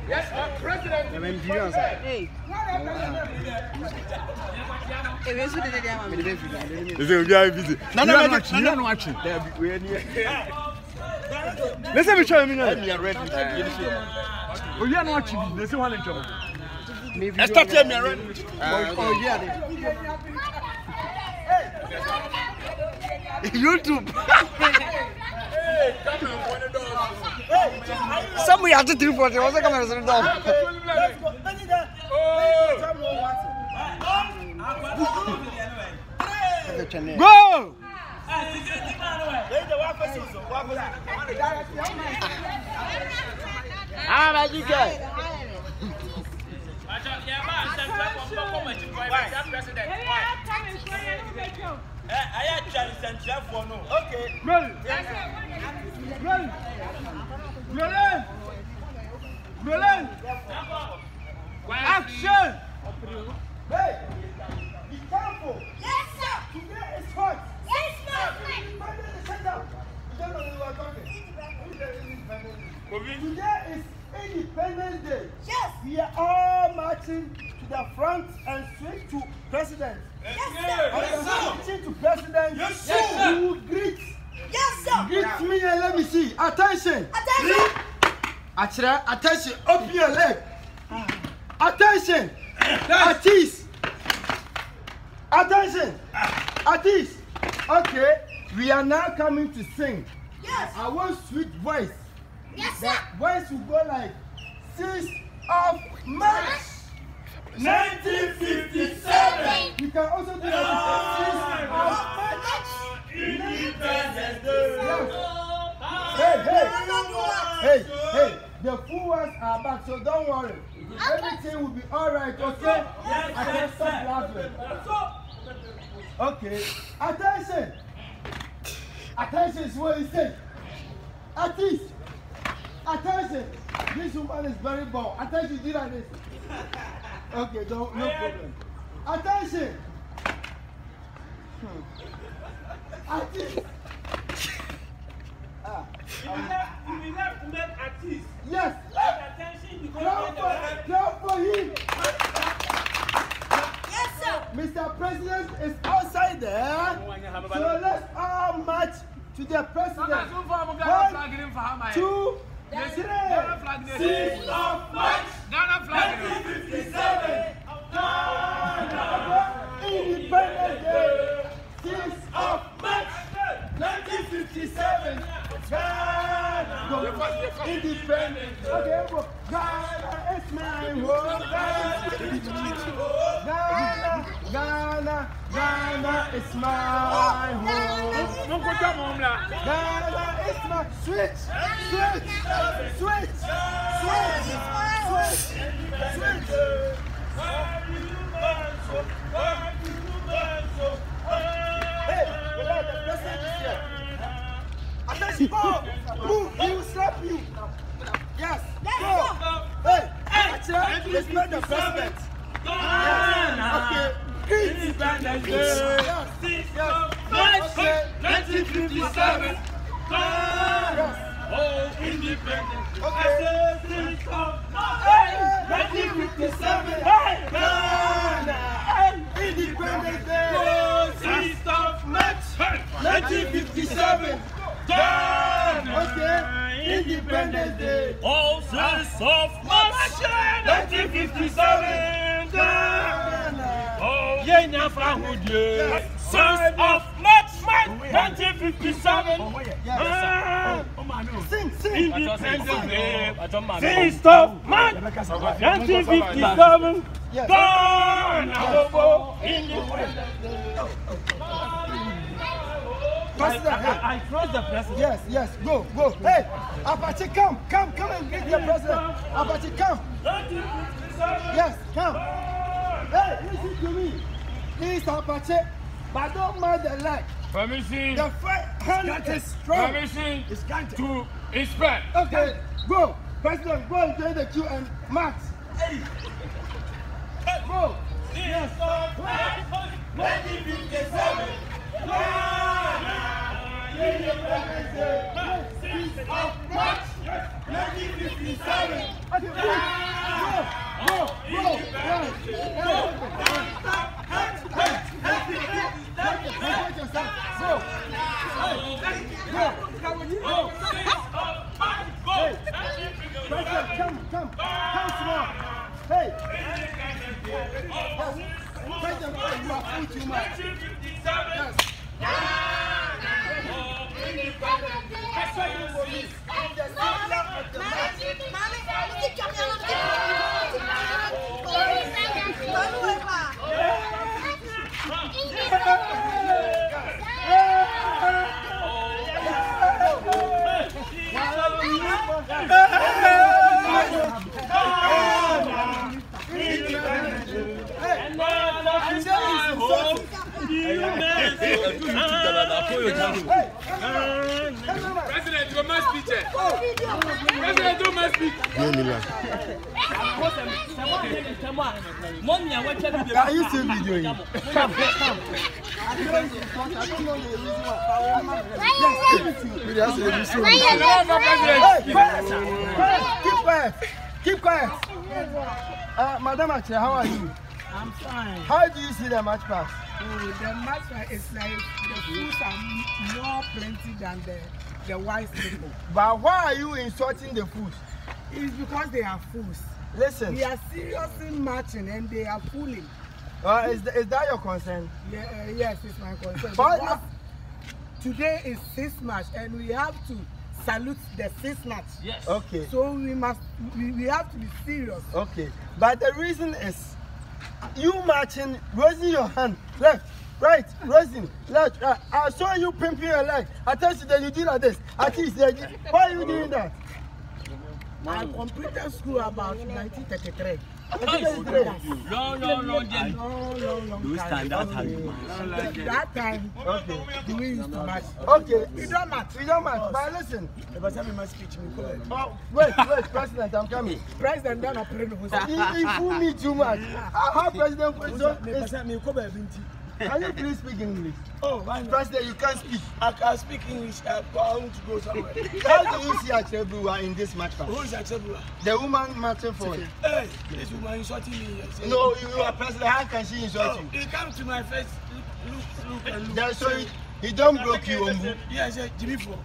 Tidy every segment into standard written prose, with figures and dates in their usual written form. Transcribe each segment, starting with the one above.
Yes, President. Hey. Let's have a try. We are not watching. Let's see one in trouble. Let's start here, man. Oh, yeah. YouTube. Somebody had to do for it. What's coming to the dog? Go! Ah, magic guy. Okay. Roll. Action. Hey, be careful. Yes, sir. Today is hot. Yes, sir. Today is Independence Day. Yes. We are all marching to the front and switch to president. Yes, sir. Switching to president. Yes, sir. You will greet. Yes, sir. Greet me and let me see. Attention. Attention. Attention. Open your leg. Attention. Artist. Attention. Artist. Okay. We are now coming to sing. Yes. I want sweet voice. Yes, sir. That voice will go like 6th of March 1957. You can also do that 6th of March. Independence Day. Hey. The full ones are back, so don't worry. Everything will be alright, okay? I can stop laughing. Okay. Attention. Attention is what he said. Artist. Attention. This woman is very bold. Attention, do like this. Okay, no problem. Attention. Artist. You will have to make artists. Yes. Attention because Clap for him. Yes, sir. Mr. President is outside there. So let's all march to the president. 1, 2, 3. 6th of March 1957. Independence Day. 6th of March 1957. Ghana, independence. Okay, Ghana is my home. Ghana is my home. Ghana is my switch. Hey, the president is here. Attention, go! Move, he will slap you. Yes, go! Hey, actually, let's make the president. Okay, Independence Day. Yes. 1957. Yes. Oh, independence. Okay. 1957. Independence Day. 6th of March 1957. Okay. Independence Day. Oh, 6th of March 1957. Oh, Yenya Frahudia. 6th of March 1957. Sing. Independence Day. 6th of March 1957. Yes. Independence Day. President, hey. I trust the president. Yes, go. Hey, Apache, come and greet the president. Apache, come. Yes, come. Hey, listen to me. Please, Apache, but don't mind the leg. Permission. The hand is strong. Permission to inspect. Okay, go. President, go and join the queue and march. Hey. Go. Yes. 1957. President, you must speak. President, you must speak. Are you still videoing? Come. Keep quiet. Madam Ache, how are you? I'm fine. How do you see the match pass? The match pass is like the foods are more plenty than the white people. But why are you insulting the fools? It's because they are fools. Listen. We are seriously matching and they are fooling. Is that your concern? Yeah, yes, it's my concern. But today is 6th match and we have to salute the 6th match. Yes. Okay. So we have to be serious. Okay. But the reason is you matching, raising your hand, left, right, raising, left, right. I saw you pimping your leg. I tell you that you did like this. At least, why are you doing that? I completed school about 1933. Long time. That time, Okay. we used to match. Okay. We don't match. But listen. Speech. Wait, President, I'm coming. President, don't operate. You fool me too much. How President can you please speak English? Oh, why not? President, you can't speak. I can speak English. I want to go somewhere. How do you see Achebua in this match? Who is Achebua? The woman matching for you. Hey, this woman insulting me. No, you are President. How can she insult you? He come to my face. Look. That's so he don't block you, Ombu. Yes, Jimmy for.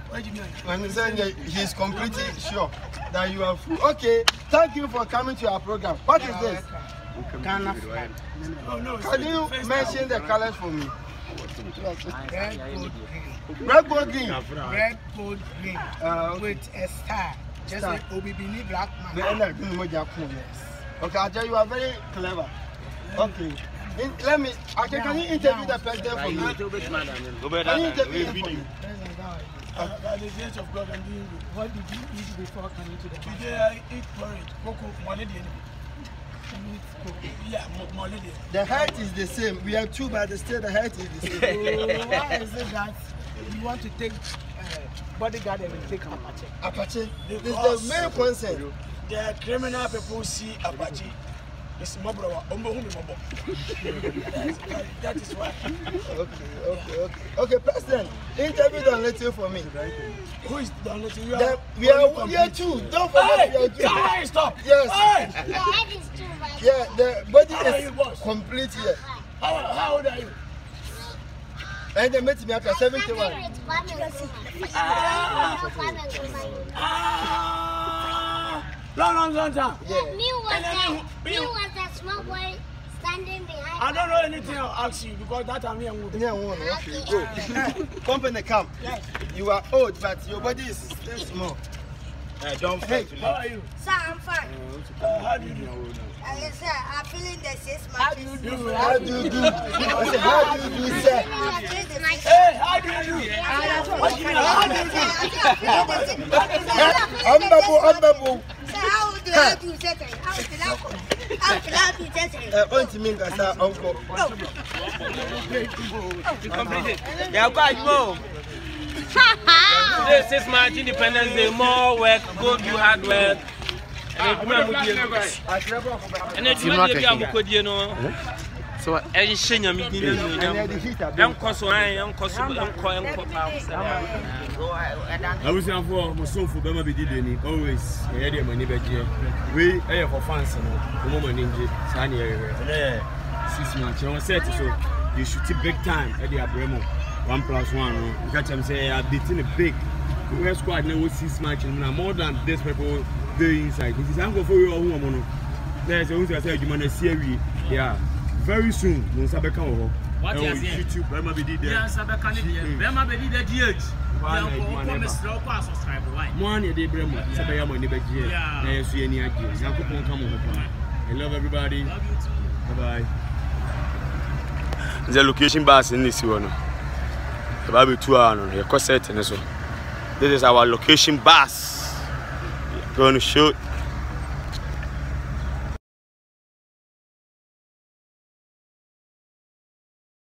Why Jimmy? And he said that he's completely sure that you are full. Okay, thank you for coming to our program. What is this? Oh, no, Can you mention the colors for me? Red, gold, green. Red, gold, green. Red, gold, green. With a star. Just like Obibini black man. Okay, I tell you are very clever. Okay. Can you interview the president for me? Can you interview him for me? By the grace of God, I'm doing good. What did you eat before coming to the house? Today I eat porridge, cocoa, moledi. Yeah, moledi. The height is the same. We are two, but still the height is the same. Why is it that you want to take bodyguard and take Apache? Apache? This is the main concern. The criminal people see Apache. It's my brother. That is why. Okay, President, interview Don Little for me. Who is Don Little? We are two. Don't forget we are two. Hey, stop. Yes. The head is too right. Yeah, the body is complete here. How old are you? And they met me after 71. Long time. Yeah. Me was a small boy standing behind. I don't know anything. I'll ask you because that time me and woman. Yeah, one. Okay, go. Company come. Yes. You are old, but your body is still small. How are you? Sir, I'm fine. How do you do? Sir, I'm feeling the 6 months. How do you do? How do you do? I said, how do you do, sir? Hey, how do you do? How do you do? Unbelievable. How do I do that? How do I do that? Auntie Minga, sir, uncle. Yeah, quite more. Today, 6 March Independence Day, more work, go do hard work. And it's So ɛnhyɛ nyame din no ɛnkɔ so ɛnkɔ so ɛnkɔ I was saying for my son for Berma Bediide always hear money beje. We for fans no mo money nje sani area. 6 months you set so you should take big time at the Abremo 1+1 no. You catch them say I beating a big. We squad now 6 matches now more than this people doing inside. This is I'm go for you who am no. There's a say you man see we yeah. Very soon, we will be coming. What is YouTube? Berma Bediide. Yes, I'm coming. Berma Bediide GH. Money, they bring me. Sabaya money, but yeah, I see any idea. I love everybody. Love you too. Bye bye. The location bus in this one. About 2 hours. Your concert and so. This is our location bus. Going to shoot.